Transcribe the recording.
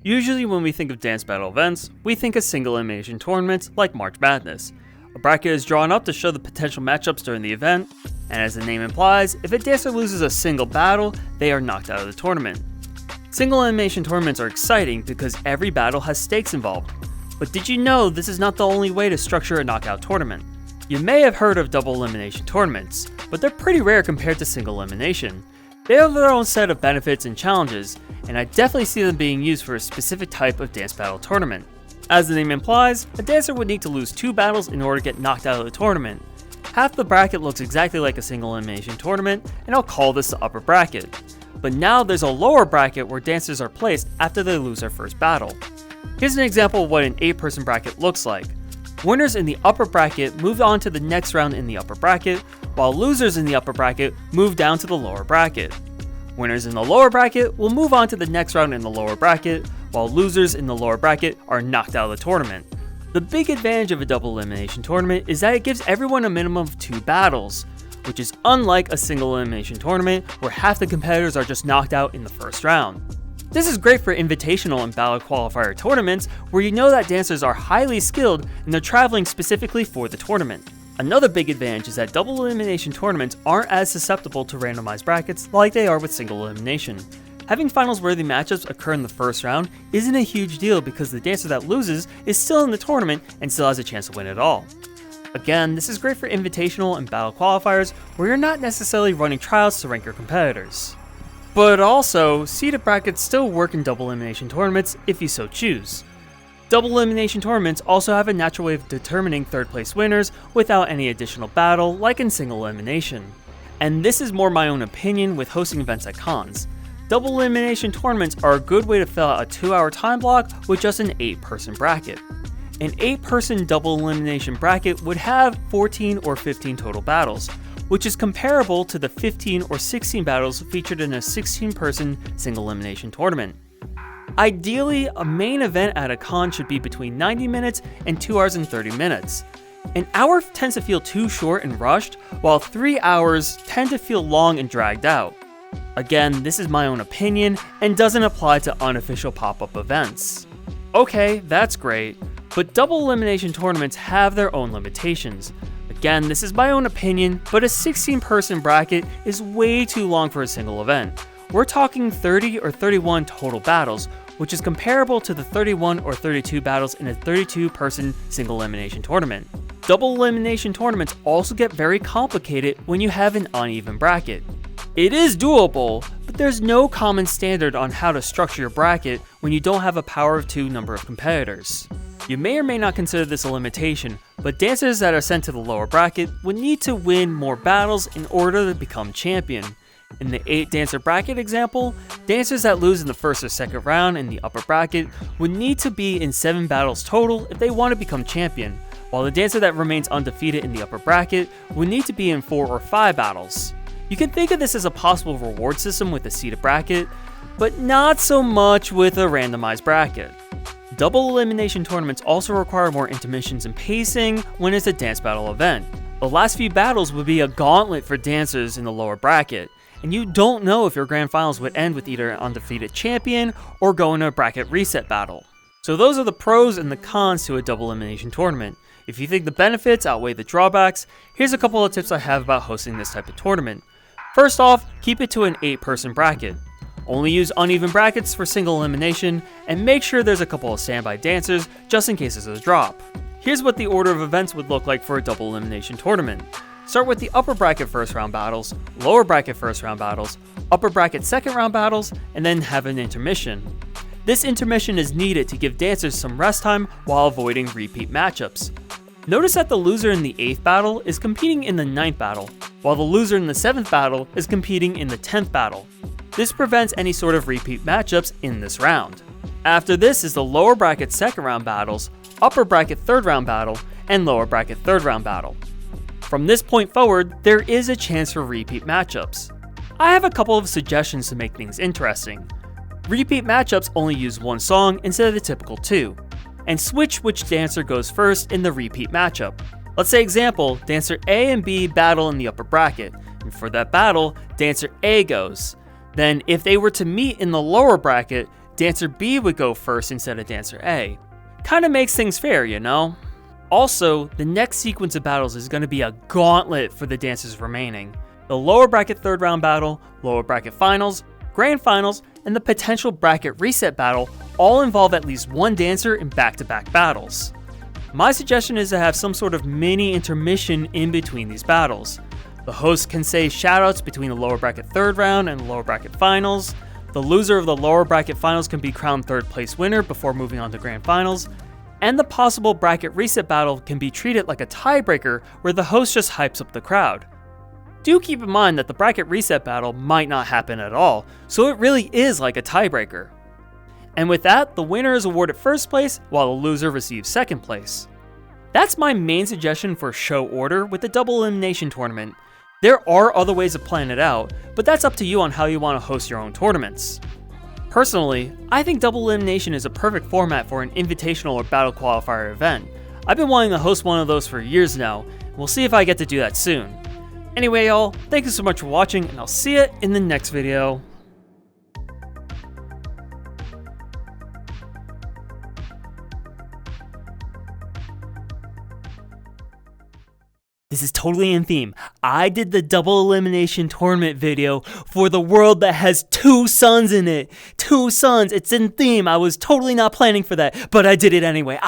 Usually when we think of dance battle events, we think of single elimination tournaments like March Madness. A bracket is drawn up to show the potential matchups during the event, and as the name implies, if a dancer loses a single battle, they are knocked out of the tournament. Single elimination tournaments are exciting because every battle has stakes involved. But did you know this is not the only way to structure a knockout tournament? You may have heard of double elimination tournaments, but they're pretty rare compared to single elimination. They have their own set of benefits and challenges, and I definitely see them being used for a specific type of dance battle tournament. As the name implies, a dancer would need to lose 2 battles in order to get knocked out of the tournament. Half the bracket looks exactly like a single elimination tournament, and I'll call this the upper bracket. But now there's a lower bracket where dancers are placed after they lose their first battle. Here's an example of what an 8-person bracket looks like. Winners in the upper bracket move on to the next round in the upper bracket, while losers in the upper bracket move down to the lower bracket. Winners in the lower bracket will move on to the next round in the lower bracket, while losers in the lower bracket are knocked out of the tournament. The big advantage of a double elimination tournament is that it gives everyone a minimum of 2 battles, which is unlike a single elimination tournament where half the competitors are just knocked out in the first round. This is great for invitational and battle qualifier tournaments where you know that dancers are highly skilled and they're traveling specifically for the tournament. Another big advantage is that double elimination tournaments aren't as susceptible to randomized brackets like they are with single elimination. Having finals worthy matchups occur in the first round isn't a huge deal because the dancer that loses is still in the tournament and still has a chance to win it all. Again, this is great for invitational and battle qualifiers where you're not necessarily running trials to rank your competitors. But also, seeded brackets still work in double elimination tournaments if you so choose. Double elimination tournaments also have a natural way of determining third place winners without any additional battle like in single elimination. And this is more my own opinion with hosting events at cons. Double elimination tournaments are a good way to fill out a 2-hour time block with just an 8-person bracket. An 8-person double elimination bracket would have 14 or 15 total battles, which is comparable to the 15 or 16 battles featured in a 16-person single elimination tournament. Ideally, a main event at a con should be between 90 minutes and 2 hours and 30 minutes. An hour tends to feel too short and rushed, while 3 hours tend to feel long and dragged out. Again, this is my own opinion and doesn't apply to unofficial pop-up events. Okay, that's great, but double elimination tournaments have their own limitations. Again, this is my own opinion, but a 16-person bracket is way too long for a single event. We're talking 30 or 31 total battles, which is comparable to the 31 or 32 battles in a 32-person single elimination tournament. Double elimination tournaments also get very complicated when you have an uneven bracket. It is doable, but there's no common standard on how to structure your bracket when you don't have a power of 2 number of competitors. You may or may not consider this a limitation, but dancers that are sent to the lower bracket would need to win more battles in order to become champion. In the 8-dancer bracket example, dancers that lose in the first or second round in the upper bracket would need to be in 7 battles total if they want to become champion, while the dancer that remains undefeated in the upper bracket would need to be in 4 or 5 battles. You can think of this as a possible reward system with a seeded bracket, but not so much with a randomized bracket. Double elimination tournaments also require more intermissions and pacing when it's a dance battle event. The last few battles would be a gauntlet for dancers in the lower bracket, and you don't know if your grand finals would end with either an undefeated champion or go into a bracket reset battle. So those are the pros and the cons to a double elimination tournament. If you think the benefits outweigh the drawbacks, here's a couple of tips I have about hosting this type of tournament. First off, keep it to an 8-person bracket. Only use uneven brackets for single elimination, and make sure there's a couple of standby dancers just in case there's a drop. Here's what the order of events would look like for a double elimination tournament. Start with the upper bracket first round battles, lower bracket first round battles, upper bracket second round battles, and then have an intermission. This intermission is needed to give dancers some rest time while avoiding repeat matchups. Notice that the loser in the 8th battle is competing in the 9th battle, while the loser in the 7th battle is competing in the 10th battle. This prevents any sort of repeat matchups in this round. After this is the lower bracket second round battles, upper bracket third round battle, and lower bracket third round battle. From this point forward, there is a chance for repeat matchups. I have a couple of suggestions to make things interesting. Repeat matchups only use 1 song instead of the typical 2, and switch which dancer goes first in the repeat matchup. Let's say example, dancer A and B battle in the upper bracket, and for that battle, dancer A goes. Then if they were to meet in the lower bracket, Dancer B would go first instead of Dancer A. Kinda makes things fair, you know? Also, the next sequence of battles is going to be a gauntlet for the dancers remaining. The lower bracket third round battle, lower bracket finals, grand finals, and the potential bracket reset battle all involve at least one dancer in back-to-back battles. My suggestion is to have some sort of mini intermission in between these battles. The host can say shoutouts between the lower bracket third round and the lower bracket finals. The loser of the lower bracket finals can be crowned third place winner before moving on to grand finals. And the possible bracket reset battle can be treated like a tiebreaker where the host just hypes up the crowd. Do keep in mind that the bracket reset battle might not happen at all, so it really is like a tiebreaker. And with that, the winner is awarded first place while the loser receives second place. That's my main suggestion for show order with the Double Elimination tournament. There are other ways of playing it out, but that's up to you on how you want to host your own tournaments. Personally, I think Double Elimination is a perfect format for an invitational or battle qualifier event. I've been wanting to host one of those for years now, and we'll see if I get to do that soon. Anyway y'all, thank you so much for watching, and I'll see you in the next video. This is totally in theme. I did the Double Elimination tournament video for the world that has 2 suns in it. 2 suns, it's in theme. I was totally not planning for that, but I did it anyway.